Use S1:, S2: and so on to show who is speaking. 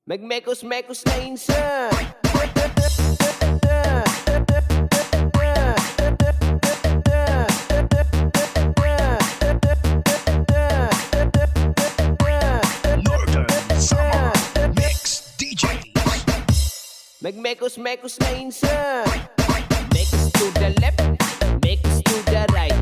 S1: Magmekos-mekos na insan.
S2: Northern Summer Mix DJs.
S1: Magmekos-mekos na insan. Mekos to the left, mekos to the right.